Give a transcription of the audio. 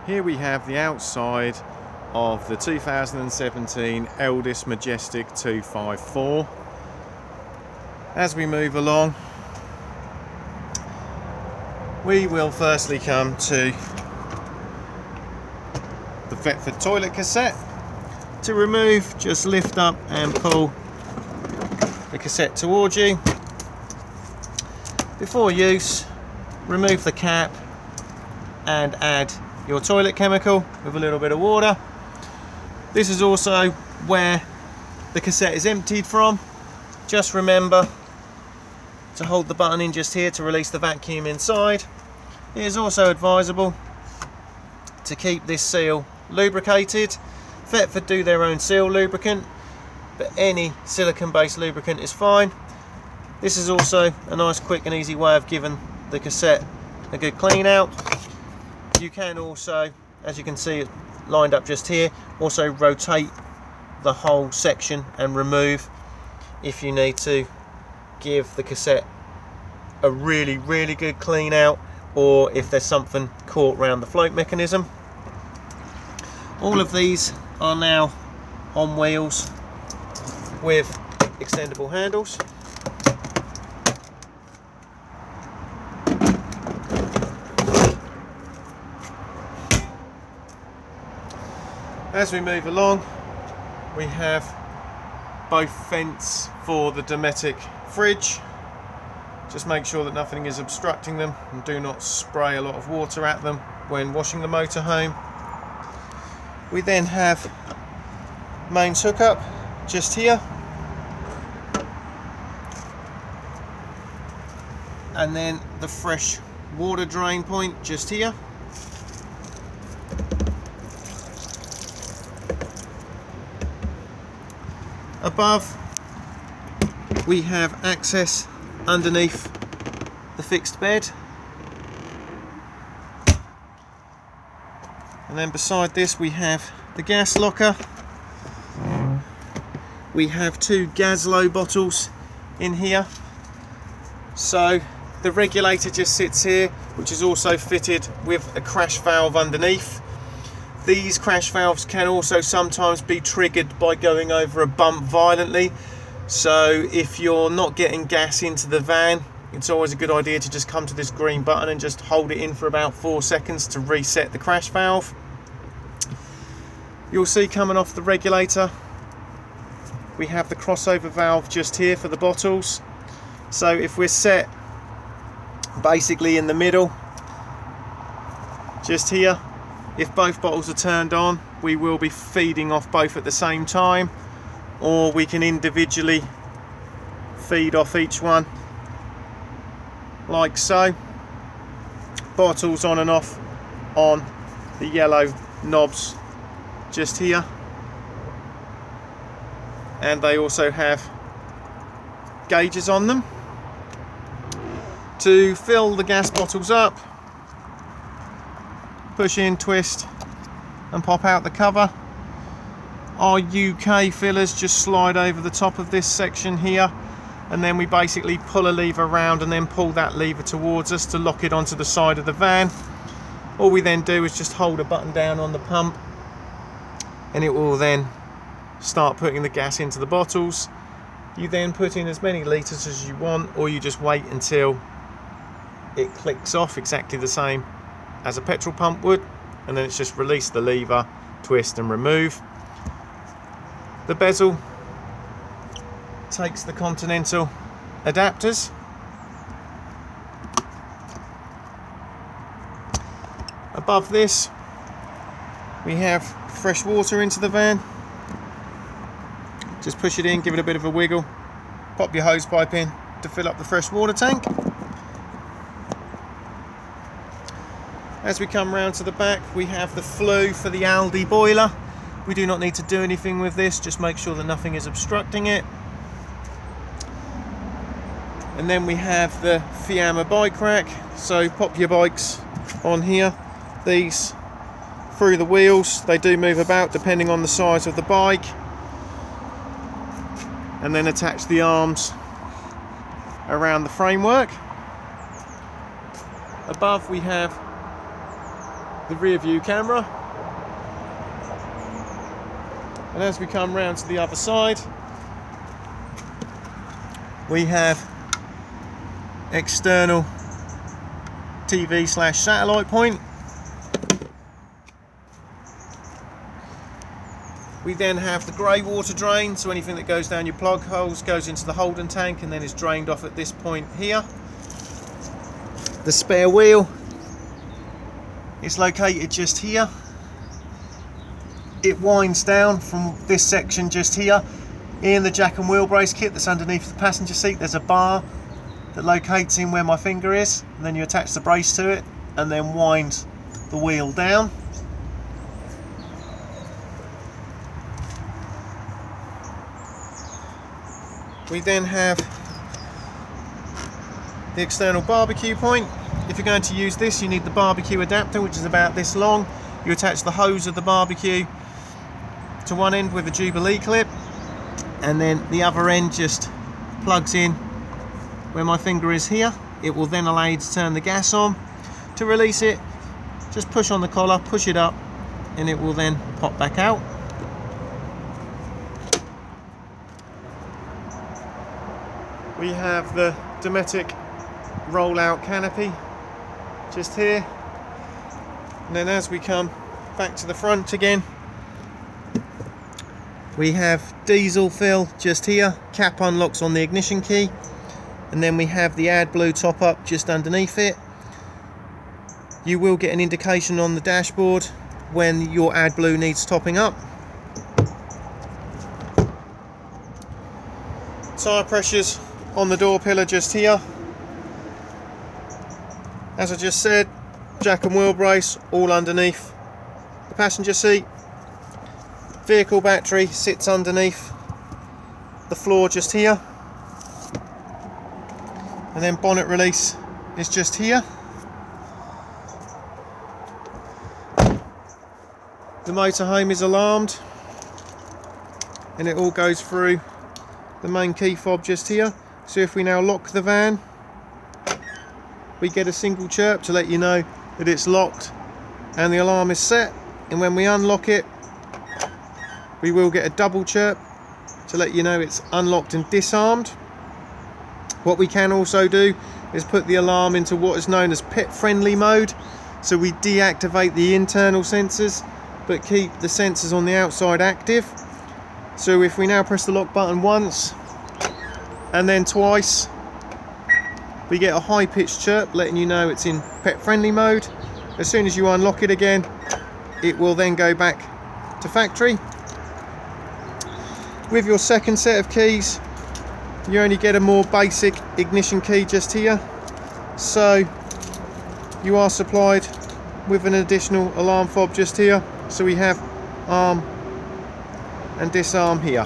Here we have the outside of the 2017 Elddis Majestic 254. As we move along, we will firstly come to the Thetford toilet cassette. To remove, just lift up and pull the cassette towards you. Before use, remove the cap and add your toilet chemical with a little bit of water. This is also where the cassette is emptied from. Just remember to hold the button in just here to release the vacuum inside. It is also advisable to keep this seal lubricated. Thetford do their own seal lubricant, but any silicone based lubricant is fine. This is also a nice quick and easy way of giving the cassette a good clean out. You can also, as you can see it lined up just here, also rotate the whole section and remove if you need to give the cassette a really good clean out, or if there's something caught around the float mechanism. All of these are now on wheels with extendable handles. As we move along, we have both vents for the Dometic fridge. Just make sure that nothing is obstructing them, and do not spray a lot of water at them when washing the motorhome. We then have mains hookup just here, and then the fresh water drain point just here. Above, we have access underneath the fixed bed, and then beside this we have the gas locker. We have two Gaslow bottles in here, so the regulator just sits here, which is also fitted with a crash valve underneath. These crash valves can also sometimes be triggered by going over a bump violently, so if you're not getting gas into the van, it's always a good idea to just come to this green button and just hold it in for about 4 seconds to reset the crash valve. You'll see coming off the regulator, we have the crossover valve just here for the bottles. So if we're set basically in the middle, just here, if both bottles are turned on, we will be feeding off both at the same time, or we can individually feed off each one, like so. Bottles on and off on the yellow knobs just here, and they also have gauges on them. To fill the gas bottles up, push in, twist and pop out the cover. Our UK fillers just slide over the top of this section here, and then we basically pull a lever around and then pull that lever towards us to lock it onto the side of the van. All we then do is just hold a button down on the pump, and it will then start putting the gas into the bottles. You then put in as many litres as you want, or you just wait until it clicks off exactly the same as a petrol pump would, and then it's just release the lever, twist and remove. The bezel takes the Continental adapters. Above this we have fresh water into the van. Just push it in, give it a bit of a wiggle, pop your hose pipe in to fill up the fresh water tank. As we come round to the back, we have the flue for the Aldi boiler. We do not need to do anything with this, just make sure that nothing is obstructing it. And then we have the Fiamma bike rack, so pop your bikes on here. These through the wheels, they do move about depending on the size of the bike, and then attach the arms around the framework. Above we have the rear view camera. And as we come round to the other side, we have external TV/satellite point. We then have the grey water drain, so anything that goes down your plug holes goes into the holding tank and then is drained off at this point here. The spare wheel is located just here. It winds down from this section just here. In the jack and wheel brace kit that's underneath the passenger seat, there's a bar that locates in where my finger is, and then you attach the brace to it and then wind the wheel down. We then have the external barbecue point. If you're going to use this, you need the barbecue adapter, which is about this long. You attach the hose of the barbecue to one end with a Jubilee clip, and then the other end just plugs in where my finger is here. It will then allow you to turn the gas on. To release it, just push on the collar, push it up, and it will then pop back out. We have the Dometic roll-out canopy just here, and then as we come back to the front again, we have diesel fill just here. Cap unlocks on the ignition key, and then we have the AdBlue top up just underneath it. You will get an indication on the dashboard when your AdBlue needs topping up. Tyre pressures on the door pillar just here. As I just said, jack and wheel brace all underneath the passenger seat. Vehicle battery sits underneath the floor just here, and then bonnet release is just here. The motorhome is alarmed, and it all goes through the main key fob just here. So if we now lock the van, we get a single chirp to let you know that it's locked and the alarm is set, and when we unlock it, we will get a double chirp to let you know it's unlocked and disarmed. What we can also do is put the alarm into what is known as pet friendly mode, so we deactivate the internal sensors but keep the sensors on the outside active. So if we now press the lock button once and then twice, we get a high-pitched chirp letting you know it's in pet-friendly mode. As soon as you unlock it again, it will then go back to factory. With your second set of keys, you only get a more basic ignition key just here. So you are supplied with an additional alarm fob just here. So we have arm and disarm here.